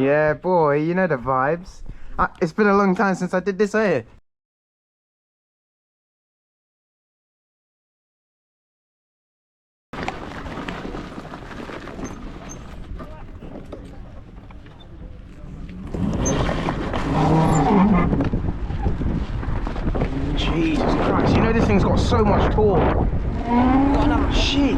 Yeah, boy, you know the vibes. It's been a long time since I did this here. Jesus Christ, you know this thing's got so much torque. Shit.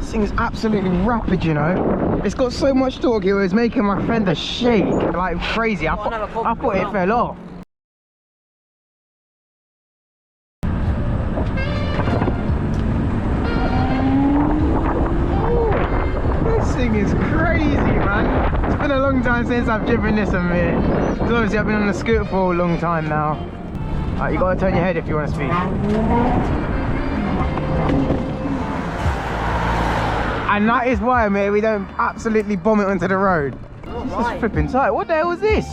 This thing is absolutely rapid, you know. It's got so much torque, it was making my fender shake like crazy. I thought it fell off. This thing is crazy, man. It's been a long time since I've driven this on me. Because obviously I've been on the scooter for a long time now. You gotta turn your head if you want to speak. And that is why, mate, we don't absolutely bomb it onto the road. This is flipping tight. What the hell was this?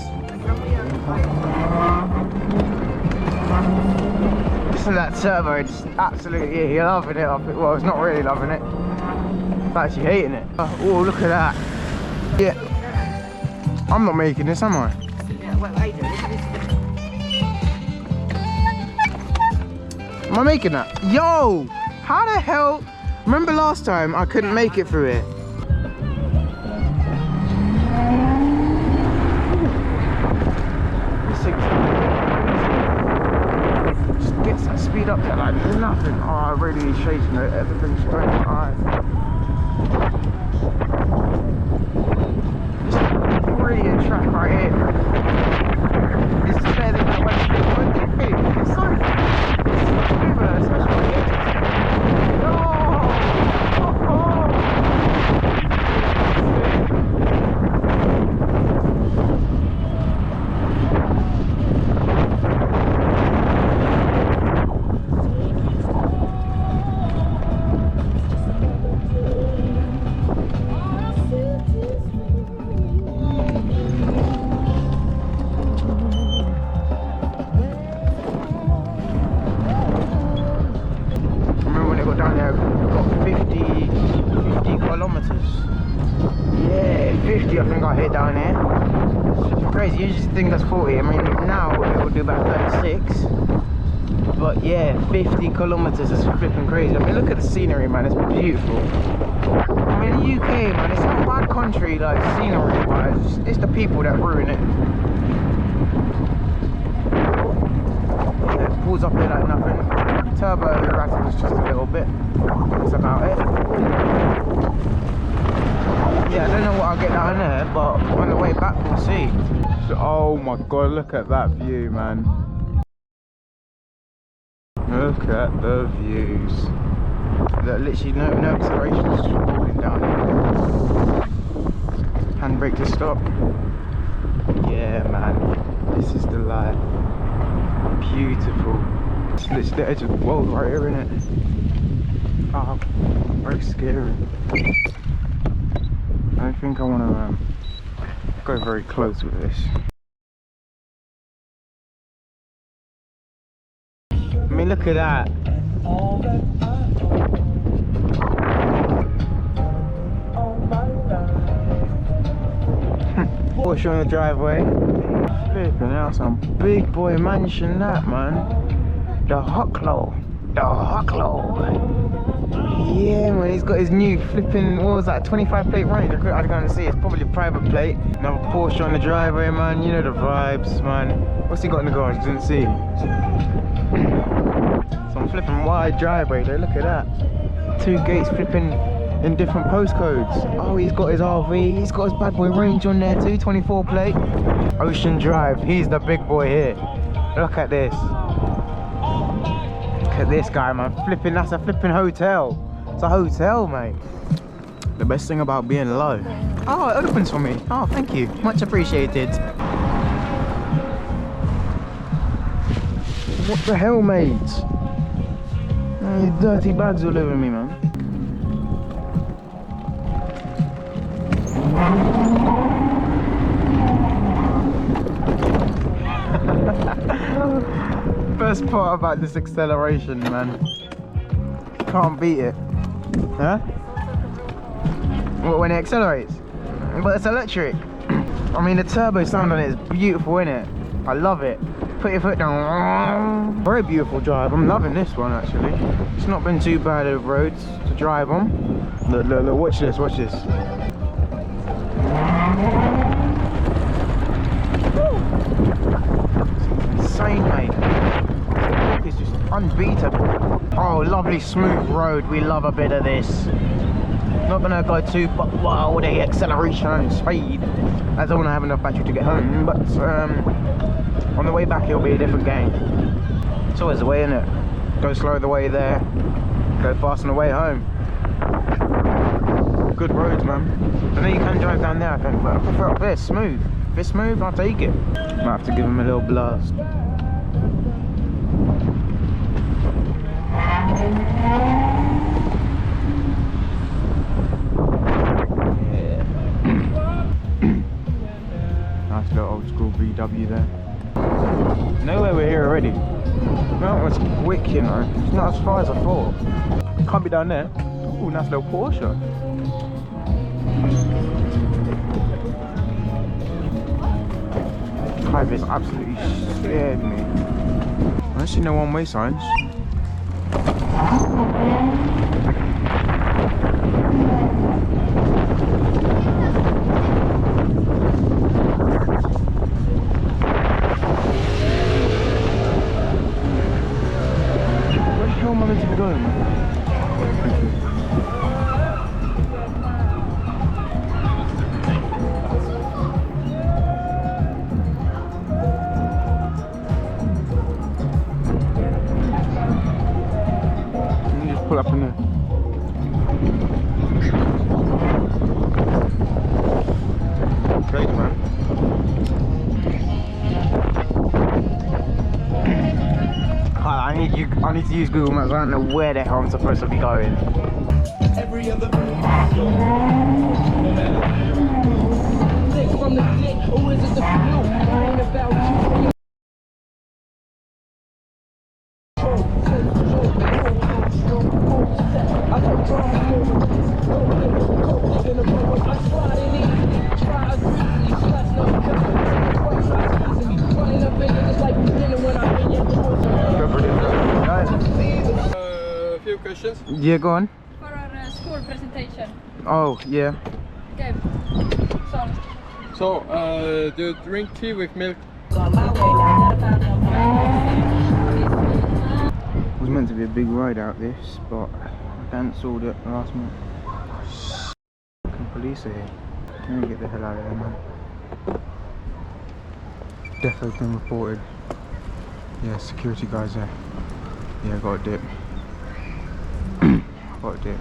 Listen to that turbo, it's absolutely, you're loving it. Well, it's not really loving it. It's actually hating it. Oh, look at that. Yeah. I'm not making this, am I? Yeah, well, I do. Am I making that? Yo! How the hell? Remember last time I couldn't make it through here? This thing just gets that speed up there like nothing. Oh, I really shaking it. Everything's going alright. This is a brilliant track right here. This is better than that one. It's so much smoother, especially on the edges. No! I think I hit down here. It's crazy. You usually think that's 40. I mean, now it will do about 36. But yeah, 50 kilometers is flipping crazy. I mean, look at the scenery, man. It's beautiful. I mean, the UK, man, it's not a bad country, like scenery-wise. It's the people that ruin it. Yeah, it pulls up here like nothing. Turbo rattles just a little bit. That's about it. Yeah, I don't know what I'll get down there, but on the way back we'll see. So, oh my god, look at that view, man. Look at the views. There's literally no acceleration, it's just falling down here. Handbrake to stop. Yeah, man, this is the life. Beautiful. It's literally the edge of the world right here, isn't it? Oh, very scary. I don't think I want to go very close with this. I mean, look at that. Porsche on the driveway. Flipping out, some big boy mansion that, man. The Hucklow. The Hucklow. Yeah, man, he's got his new flipping, what was that, 25 plate running? I can't see, it's probably a private plate. Another Porsche on the driveway, man, you know the vibes, man. What's he got in the garage? Didn't see. Some flipping wide driveway there, look at that. 2 gates flipping in different postcodes. Oh, he's got his RV, he's got his bad boy Range on there too, 24 plate. Ocean Drive, he's the big boy here. Look at this. Look at this guy, man, flipping, that's a flipping hotel. It's a hotel, mate. The best thing about being low. Oh, it opens for me. Oh, thank you. Much appreciated. What the hell, mate? Oh, dirty bags all over me, man. Best part about this acceleration, man. Can't beat it. Huh? When it accelerates? But it's electric. I mean, the turbo sound on it is beautiful, isn't it? I love it. Put your foot down. Very beautiful drive. I'm loving this one actually. It's not been too bad of roads to drive on. Look, look, look, watch this, watch this. It's insane, mate. It's just unbeatable. Oh, lovely smooth road. We love a bit of this. Not gonna go too wow with the acceleration and speed, as I wanna have enough battery to get home, but on the way back it'll be a different game. It's always the way, isn't it? Go slow the way there, go fast on the way home. Good roads, man. I know you can drive down there, I think, but I prefer up there, smooth. If it's smooth, I'll take it. Might have to give him a little blast. Nice little old school VW there. No way we're here already. No, it's quick, you know. It's not as far as I thought. Can't be down there. Ooh, nice little Porsche. This absolutely scared me. I see no one-way signs. Where the hell am I meant to be going, man? Pull up in there. Great, man. I need to use Google Maps. I don't know where the hell I'm supposed to be going. Every other from the or is it the few questions. Yeah, go on. For our school presentation. Oh, yeah. Okay. So, do you drink tea with milk? It was meant to be a big ride out this, but I cancelled it last minute. Fucking police are here. Let me get the hell out of here, man. Definitely been reported. Yeah, security guys there. Yeah, got a dip. Got a dip.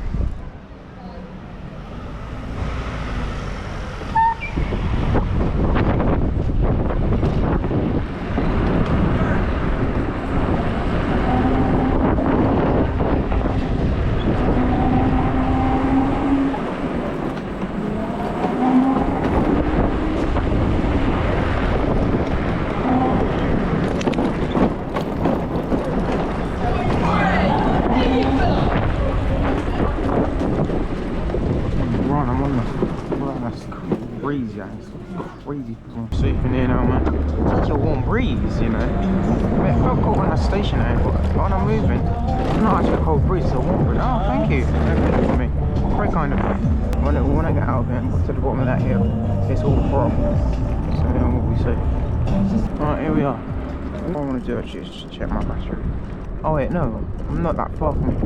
Crazy. I'm safe in here now, man. It's such a warm breeze, you know. I mean, it felt cold when I was stationary, but when I'm moving, it's not actually a cold breeze, it's a warm breeze. Oh, thank you. That's for me. Very kind of you. When I get out of here and go to the bottom of that hill, it's all froth. So then we'll be safe. Alright, here we are. What I want to do actually is just check my battery. Oh wait, no. I'm not that far from it.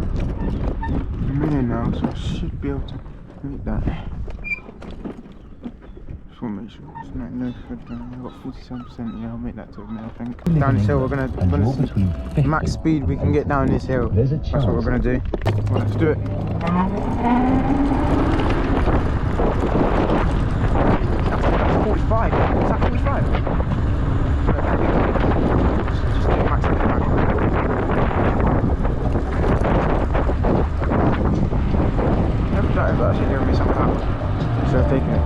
I'm in here now, so I should be able to meet that. Make sure it's not no further down. I've got 47%, yeah, I'll make that to me, I think. Down this hill, we're gonna see max speed we can get down this hill. That's what we're gonna do. Well, let's do it. That's 45. Is that 45? Just do max speed. Never tried, but actually giving me something out. So I've taken it.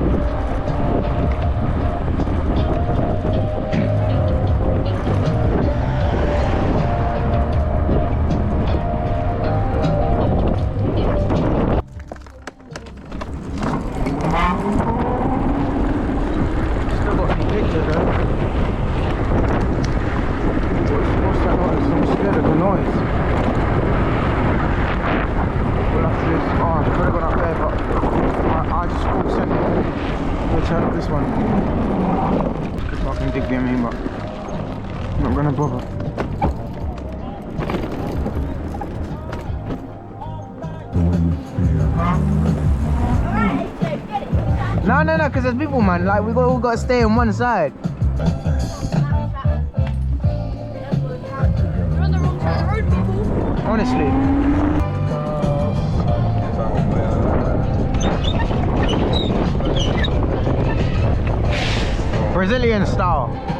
turn up this one. Could fucking dig me, I mean, but I'm not gonna bother. No, because there's people, man. Like, we all got to stay on one side. You're on the wrong side of the road, people. Honestly. Brazilian style.